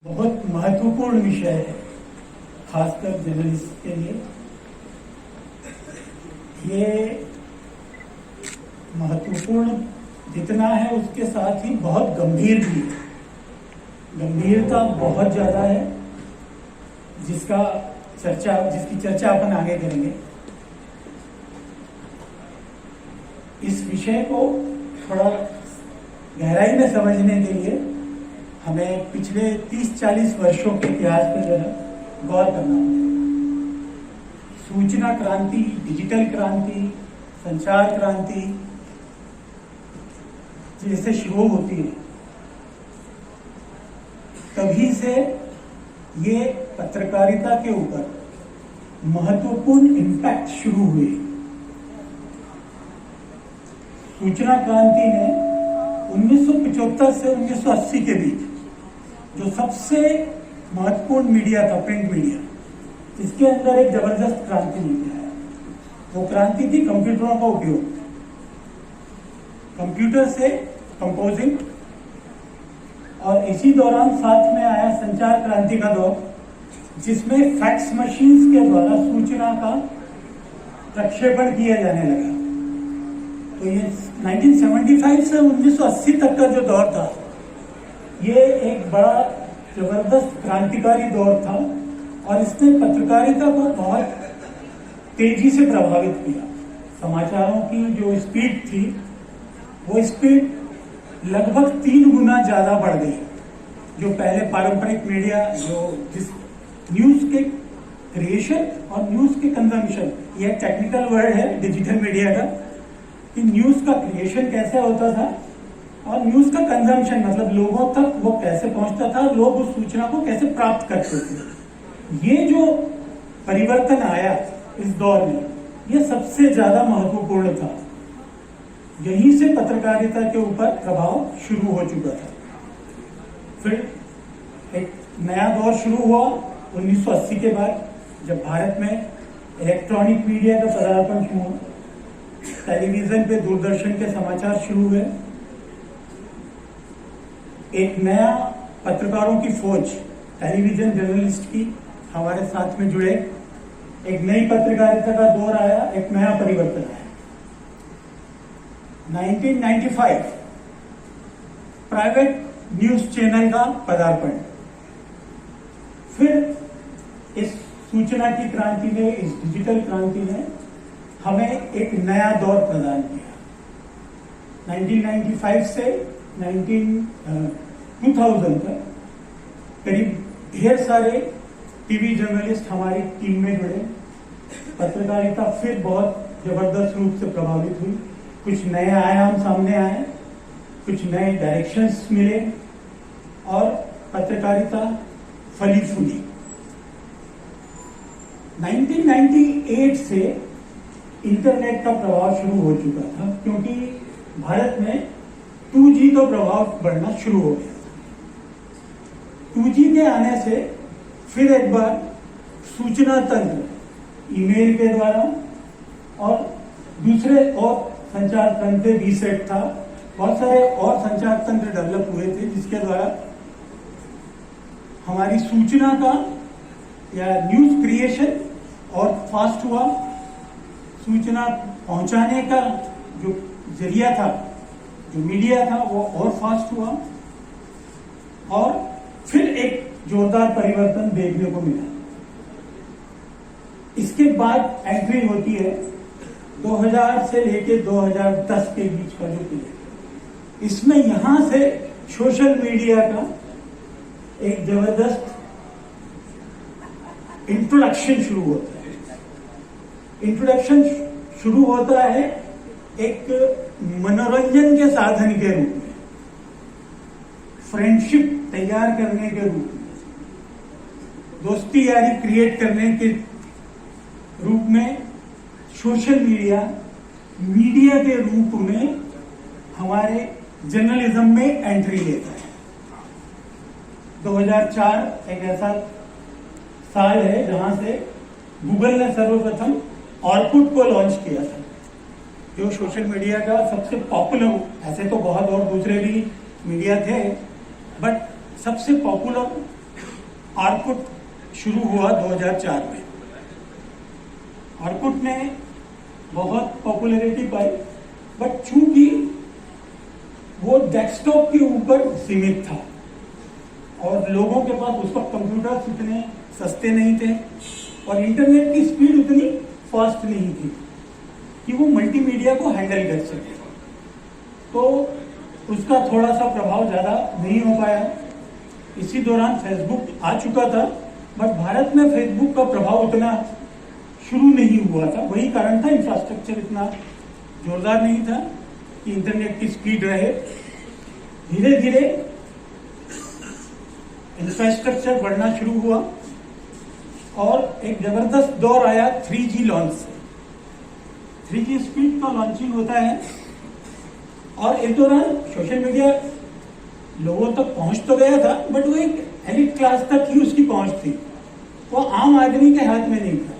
बहुत महत्वपूर्ण विषय है, खासकर जर्नलिस्ट के लिए। ये महत्वपूर्ण जितना है उसके साथ ही बहुत गंभीर भी है। गंभीरता बहुत ज्यादा है, जिसकी चर्चा अपन आगे करेंगे। इस विषय को थोड़ा गहराई में समझने के लिए हमें पिछले 30-40 वर्षों के इतिहास पर जरा गौर करना होगा। सूचना क्रांति, डिजिटल क्रांति, संचार क्रांति जैसे शुरू होती है, तभी से ये पत्रकारिता के ऊपर महत्वपूर्ण इम्पैक्ट शुरू हुए। सूचना क्रांति ने 1975 से 1980 के बीच जो सबसे महत्वपूर्ण मीडिया था, प्रिंट मीडिया, इसके अंदर एक जबरदस्त क्रांति लेके आया। वो क्रांति थी कंप्यूटरों का उपयोग, कंप्यूटर से कंपोजिंग, और इसी दौरान साथ में आया संचार क्रांति का दौर, जिसमें फैक्स मशीन्स के द्वारा सूचना का प्रक्षेपण किया जाने लगा। तो ये 1975 से 1980 तक का जो दौर था, ये एक बड़ा जबरदस्त क्रांतिकारी दौर था और इसने पत्रकारिता को बहुत तेजी से प्रभावित किया। समाचारों की जो स्पीड थी, वो स्पीड लगभग 3 गुना ज्यादा बढ़ गई। जो पहले पारंपरिक मीडिया, जिस न्यूज के क्रिएशन और न्यूज के कंजम्पशन, यह टेक्निकल वर्ड है डिजिटल मीडिया का, कि न्यूज का क्रिएशन कैसे होता था और न्यूज का कंजम्पशन मतलब लोगों तक वो कैसे पहुंचता था, लोग उस सूचना को कैसे प्राप्त करते थे। ये जो परिवर्तन आया इस दौर में, ये सबसे ज्यादा महत्वपूर्ण था। यहीं से पत्रकारिता के ऊपर प्रभाव शुरू हो चुका था। फिर एक नया दौर शुरू हुआ 1980 के बाद, जब भारत में इलेक्ट्रॉनिक मीडिया का पदार्पण शुरू हुआ। टेलीविजन पे दूरदर्शन के समाचार शुरू हुए। एक नया पत्रकारों की फौज, टेलीविजन जर्नलिस्ट की हमारे साथ में जुड़े। एक नई पत्रकारिता का दौर आया, एक नया परिवर्तन आया। 1995 प्राइवेट न्यूज चैनल का पदार्पण। फिर इस सूचना की क्रांति ने, इस डिजिटल क्रांति ने हमें एक नया दौर प्रदान किया। 1995 से 2000 तक करीब ढेर सारे टीवी जर्नलिस्ट हमारी टीम में जुड़े। पत्रकारिता फिर बहुत जबरदस्त रूप से प्रभावित हुई। कुछ नए आयाम सामने आए, कुछ नए डायरेक्शंस मिले और पत्रकारिता फली फूली। 1998 से इंटरनेट का प्रभाव शुरू हो चुका था, क्योंकि भारत में 2G का प्रभाव बढ़ना शुरू हो गया था। 2G के आने से फिर एक बार सूचना तंत्र, ईमेल के द्वारा और दूसरे और संचार तंत्र रीसेट था। बहुत सारे और संचार तंत्र डेवलप हुए थे, जिसके द्वारा हमारी सूचना का या न्यूज क्रिएशन और फास्ट हुआ। सूचना पहुंचाने का जो जरिया था, जो मीडिया था, वो और फास्ट हुआ। और फिर एक जोरदार परिवर्तन देखने को मिला। इसके बाद एंट्री होती है 2000 से लेके 2010 के बीच का जो पीरियड। इसमें यहां से सोशल मीडिया का एक जबरदस्त इंट्रोडक्शन शुरू होता है। इंट्रोडक्शन शुरू होता है एक मनोरंजन के साधन के रूप में, फ्रेंडशिप तैयार करने के रूप में, दोस्ती यारी क्रिएट करने के रूप में सोशल मीडिया के रूप में हमारे जर्नलिज्म में एंट्री लेता है। 2004 एक ऐसा साल है जहां से गूगल ने सर्वप्रथम ऑर्कुट को लॉन्च किया था, जो सोशल मीडिया का सबसे पॉपुलर, ऐसे तो बहुत और दूसरे भी मीडिया थे, बट सबसे पॉपुलर ऑर्कुट शुरू हुआ 2004 में। ऑर्कुट ने बहुत पॉपुलैरिटी पाई, बट चूंकि वो डेस्कटॉप के ऊपर सीमित था और लोगों के पास उस वक्त कंप्यूटर्स इतने सस्ते नहीं थे और इंटरनेट की स्पीड उतनी फास्ट नहीं थी कि वो मल्टीमीडिया को हैंडल कर सके, तो उसका थोड़ा सा प्रभाव ज़्यादा नहीं हो पाया। इसी दौरान फेसबुक आ चुका था, बट भारत में फेसबुक का प्रभाव उतना शुरू नहीं हुआ था। वही कारण था, इंफ्रास्ट्रक्चर इतना जोरदार नहीं था कि इंटरनेट की स्पीड रहे। धीरे धीरे इंफ्रास्ट्रक्चर बढ़ना शुरू हुआ और एक जबरदस्त दौर आया 3G लॉन्च से। 3G स्पीड का लॉन्चिंग होता है और इस दौरान सोशल मीडिया लोगों तक पहुंच तो गया था, बट वो एक एलिट क्लास तक ही उसकी पहुंच थी, वो आम आदमी के हाथ में नहीं था।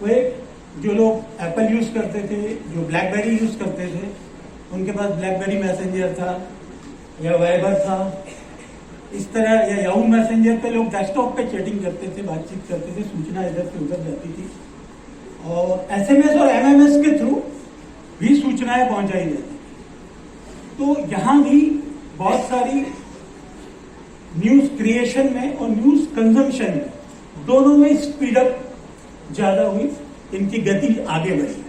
वो एक जो लोग एप्पल यूज करते थे, जो ब्लैकबेरी यूज करते थे, उनके पास ब्लैकबेरी मैसेंजर था या वाइबर था, इस तरह या याहू मैसेंजर पे लोग डेस्कटॉप पे चैटिंग करते थे, बातचीत करते थे, सूचना इधर से उधर जाती थी और SMS और MMS के थ्रू भी सूचनाएं पहुंचाई जाती थी। तो यहां भी बहुत सारी न्यूज क्रिएशन में और न्यूज कंजम्पशन में दोनों में स्पीड अप ज्यादा हुई, इनकी गति आगे बढ़ी।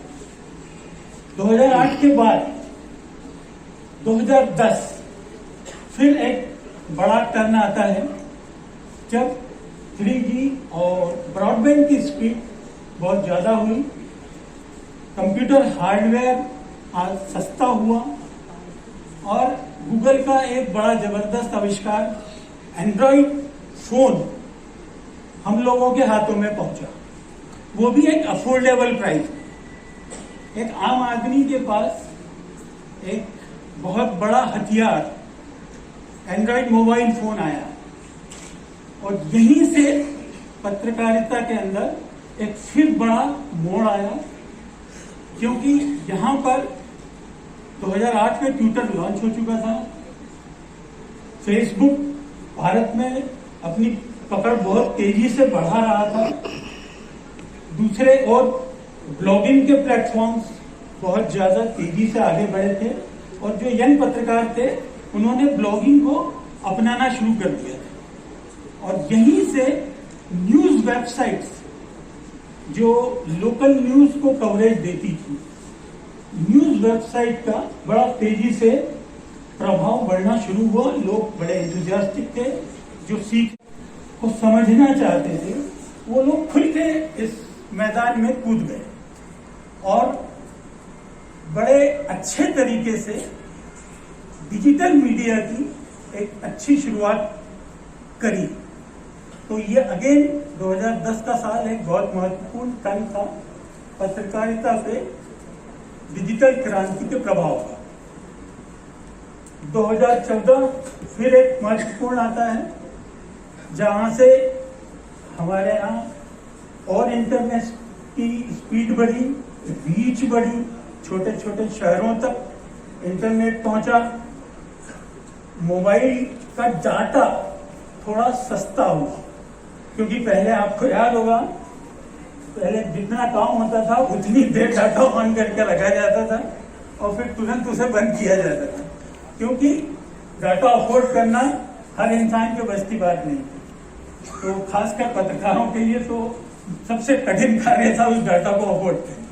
2008 के बाद 2010 फिर एक बड़ा टर्न आता है जब 3G और ब्रॉडबैंड की स्पीड बहुत ज्यादा हुई, कंप्यूटर हार्डवेयर आज सस्ता हुआ और गूगल का एक बड़ा जबरदस्त आविष्कार एंड्रॉइड फोन हम लोगों के हाथों में पहुंचा, वो भी एक अफोर्डेबल प्राइस। एक आम आदमी के पास एक बहुत बड़ा हथियार एंड्रॉइड मोबाइल फोन आया और यहीं से पत्रकारिता के अंदर एक फिर बड़ा मोड़ आया, क्योंकि यहां पर 2008 में ट्विटर लॉन्च हो चुका था, फेसबुक भारत में अपनी पकड़ बहुत तेजी से बढ़ा रहा था, दूसरे और ब्लॉगिंग के प्लेटफॉर्म्स बहुत ज्यादा तेजी से आगे बढ़े थे और जो यंग पत्रकार थे उन्होंने ब्लॉगिंग को अपनाना शुरू कर दिया था और यहीं से न्यूज वेबसाइट्स जो लोकल न्यूज को कवरेज देती थी, न्यूज वेबसाइट का बड़ा तेजी से प्रभाव बढ़ना शुरू हुआ। लोग बड़े एंथुसियास्टिक थे, जो सीख को समझना चाहते थे वो लोग खुल के इस मैदान में कूद गए और बड़े अच्छे तरीके से डिजिटल मीडिया की एक अच्छी शुरुआत करी। तो ये अगेन 2010 का साल एक बहुत महत्वपूर्ण टर्न था पत्रकारिता पे डिजिटल क्रांति के प्रभाव का। 2014 फिर एक महत्वपूर्ण आता है जहां से हमारे यहाँ और इंटरनेट की स्पीड बढ़ी, रीच बढ़ी, छोटे छोटे शहरों तक इंटरनेट पहुंचा, मोबाइल का डाटा थोड़ा सस्ता हुआ, क्योंकि पहले आपको याद होगा पहले जितना काम होता था उतनी देर डाटा ऑन करके रखा जाता था और फिर तुरंत उसे बंद किया जाता था, क्योंकि डाटा अफोर्ड करना हर इंसान के बस की बात नहीं थी। तो खासकर पत्रकारों के लिए तो सबसे कठिन कार्य था उस डाटा को अफोर्ड करना।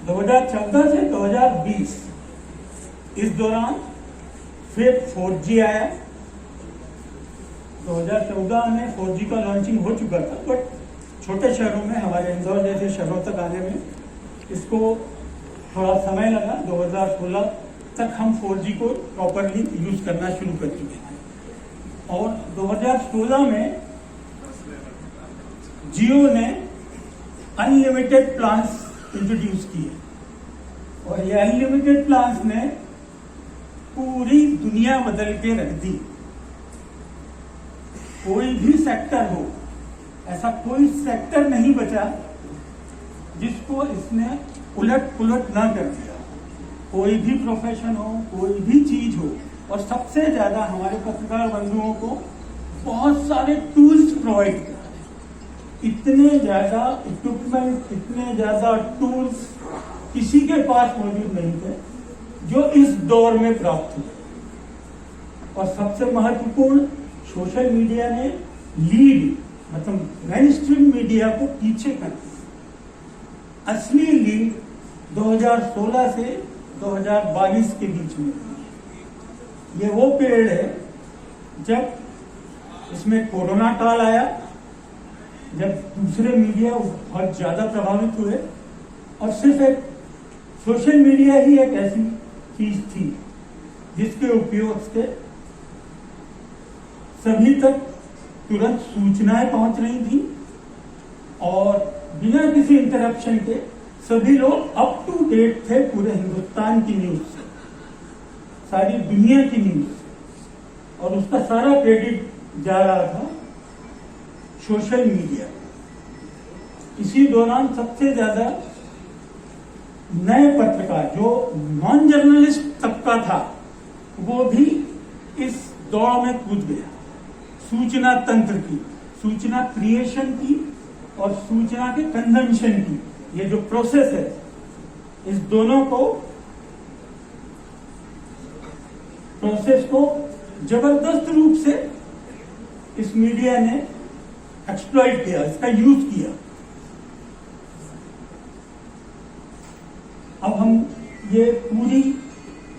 2014 से 2020 इस दौरान फिर 4G आया। 2014 में 4G का लॉन्चिंग हो चुका था, बट छोटे शहरों में, हमारे इंदौर जैसे शहरों तक आने में इसको थोड़ा समय लगा। 2016 तक हम 4G को प्रॉपरली यूज करना शुरू कर चुके थे और 2016 में जियो ने अनलिमिटेड प्लान्स इंट्रोड्यूस किए और ये अनलिमिटेड प्लान्स ने पूरी दुनिया बदल के रख दी। कोई भी सेक्टर हो, ऐसा कोई सेक्टर नहीं बचा जिसको इसने उलट पुलट ना कर दिया। कोई भी प्रोफेशन हो, कोई भी चीज हो, और सबसे ज्यादा हमारे पत्रकार बंधुओं को बहुत सारे टूल्स प्रोवाइड कर रहा है। इतने ज्यादा इक्विपमेंट, इतने ज्यादा टूल्स किसी के पास मौजूद नहीं थे जो इस दौर में प्राप्त हुए। और सबसे महत्वपूर्ण, सोशल मीडिया ने लीड, मतलब मेन स्ट्रीम मीडिया को पीछे कर दिया। असली लीड 2016 से 2022 के बीच में। ये वो पीरियड है जब इसमें कोरोना काल आया, जब दूसरे मीडिया बहुत ज्यादा प्रभावित हुए, और सिर्फ एक सोशल मीडिया ही एक ऐसी चीज थी जिसके उपयोग से सभी तक तुरंत सूचनाएं पहुंच रही थी और बिना किसी इंटरप्शन के सभी लोग अप टू डेट थे पूरे हिंदुस्तान की न्यूज से, सारी दुनिया की न्यूज से, और उसका सारा क्रेडिट जा रहा था सोशल मीडिया। इसी दौरान सबसे ज्यादा नए पत्रकार, जो नॉन जर्नलिस्ट तबका था, वो भी इस दौड़ में कूद गया। सूचना तंत्र की, सूचना क्रिएशन की और सूचना के कंजम्पशन की, ये जो प्रोसेस है, इस दोनों प्रोसेस को जबरदस्त रूप से इस मीडिया ने एक्सप्लॉइट किया, इसका यूज किया। अब हम ये पूरी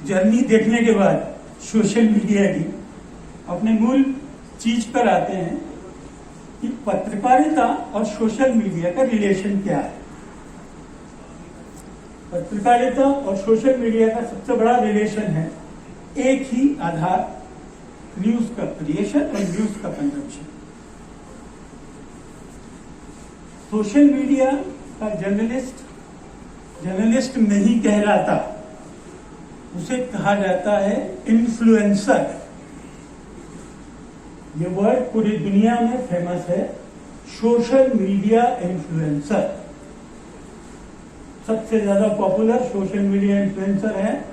जर्नी देखने के बाद सोशल मीडिया की अपने मूल चीज पर आते हैं कि पत्रकारिता और सोशल मीडिया का रिलेशन क्या है। पत्रकारिता और सोशल मीडिया का सबसे बड़ा रिलेशन है एक ही आधार, न्यूज का क्रिएशन और न्यूज का कंजम्पशन। सोशल मीडिया का जर्नलिस्ट नहीं कहलाता, उसे कहा जाता है इन्फ्लुएंसर। ये वर्ड पूरी दुनिया में फेमस है, सोशल मीडिया इन्फ्लुएंसर। सबसे ज्यादा पॉपुलर सोशल मीडिया इन्फ्लुएंसर है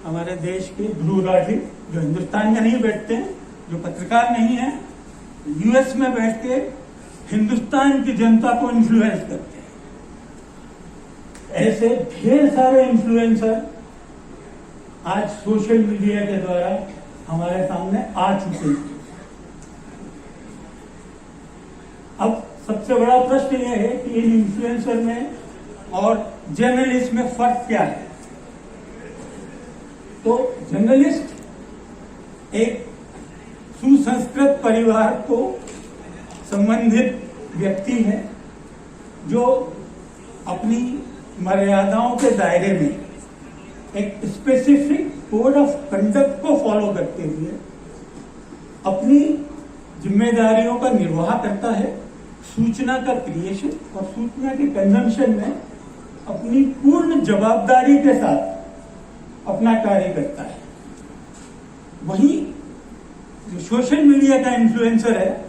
हमारे देश के ध्रुव राठी, जो हिंदुस्तान में नहीं बैठते हैं, जो पत्रकार नहीं है, यूएस में बैठ के हिंदुस्तान की जनता को इन्फ्लुएंस करते हैं। ऐसे ढेर सारे इन्फ्लुएंसर आज सोशल मीडिया के द्वारा हमारे सामने आ चुके हैं। अब सबसे बड़ा प्रश्न यह है कि इन इन्फ्लुएंसर में और जर्नलिस्ट में फर्क क्या है। तो जर्नलिस्ट एक सुसंस्कृत परिवार को संबंधित व्यक्ति है जो अपनी मर्यादाओं के दायरे में एक स्पेसिफिक कोड ऑफ कंडक्ट को फॉलो करते हुए अपनी जिम्मेदारियों का निर्वाह करता है। सूचना का क्रिएशन और सूचना के कंजम्पशन में अपनी पूर्ण जवाबदारी के साथ अपना कार्य करता है। वहीं जो सोशल मीडिया का इन्फ्लुएंसर है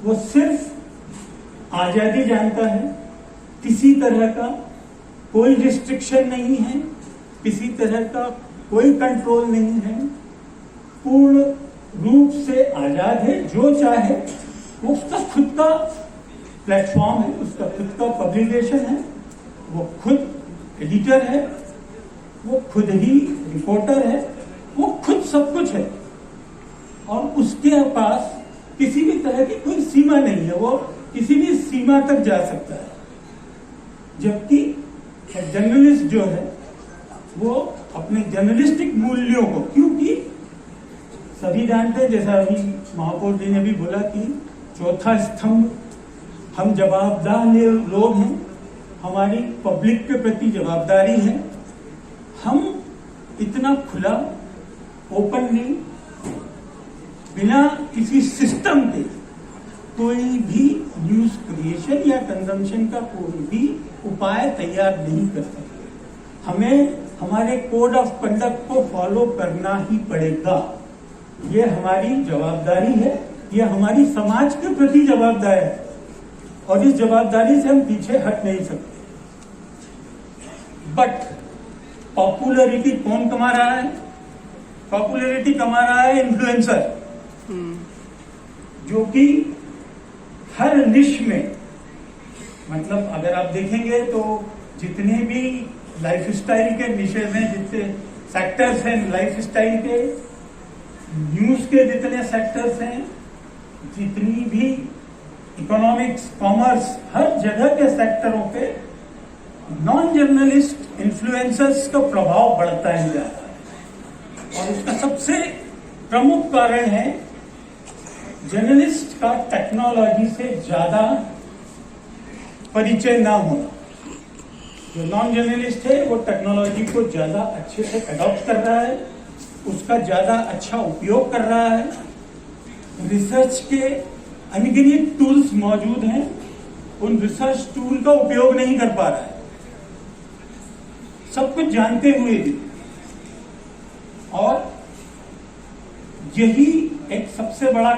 वो सिर्फ आजादी जानता है, किसी तरह का कोई रिस्ट्रिक्शन नहीं है, किसी तरह का कोई कंट्रोल नहीं है, पूर्ण रूप से आजाद है। जो चाहे वो उसका खुद का प्लेटफॉर्म है, उसका खुद का पब्लिकेशन है, वो खुद एडिटर है, वो खुद ही रिपोर्टर है, वो खुद सब कुछ है और उसके पास किसी भी तरह की कोई सीमा नहीं है, वो किसी भी सीमा तक जा सकता है। जबकि जर्नलिस्ट जो है वो अपने जर्नलिस्टिक मूल्यों को, क्योंकि सभी जानते हैं, जैसा अभी महापौर जी ने भी बोला कि चौथा स्तंभ, हम जवाबदार लोग हैं, हमारी पब्लिक के प्रति जवाबदारी है। हम इतना खुला, ओपनली, बिना किसी सिस्टम के कोई भी न्यूज क्रिएशन या कंजम्पशन का कोई भी उपाय तैयार नहीं कर सकते। हमें हमारे कोड ऑफ कंडक्ट को फॉलो करना ही पड़ेगा। ये हमारी जवाबदारी है, ये हमारी समाज के प्रति जवाबदारी है और इस जवाबदारी से हम पीछे हट नहीं सकते। बट पॉपुलैरिटी कौन कमा रहा है? पॉपुलैरिटी कमा रहा है इन्फ्लुएंसर। जो कि हर निश में, मतलब अगर आप देखेंगे तो जितने भी लाइफस्टाइल के निशेज हैं, जितने सेक्टर्स हैं लाइफस्टाइल के, न्यूज के जितने सेक्टर्स हैं, जितनी भी इकोनॉमिक्स, कॉमर्स, हर जगह के सेक्टरों पे नॉन जर्नलिस्ट इन्फ्लुएंसर्स का प्रभाव बढ़ता ही जा रहा है। और उसका सबसे प्रमुख कारण है जर्नलिस्ट का टेक्नोलॉजी से ज्यादा परिचय ना होना। जो नॉन जर्नलिस्ट है वो टेक्नोलॉजी को ज्यादा अच्छे से अडॉप्ट कर रहा है, उसका ज्यादा अच्छा उपयोग कर रहा है। रिसर्च के अनगिनत टूल्स मौजूद हैं, उन रिसर्च टूल का उपयोग नहीं कर पा रहा है, सब कुछ जानते हुए भी। और यही एक सबसे बड़ा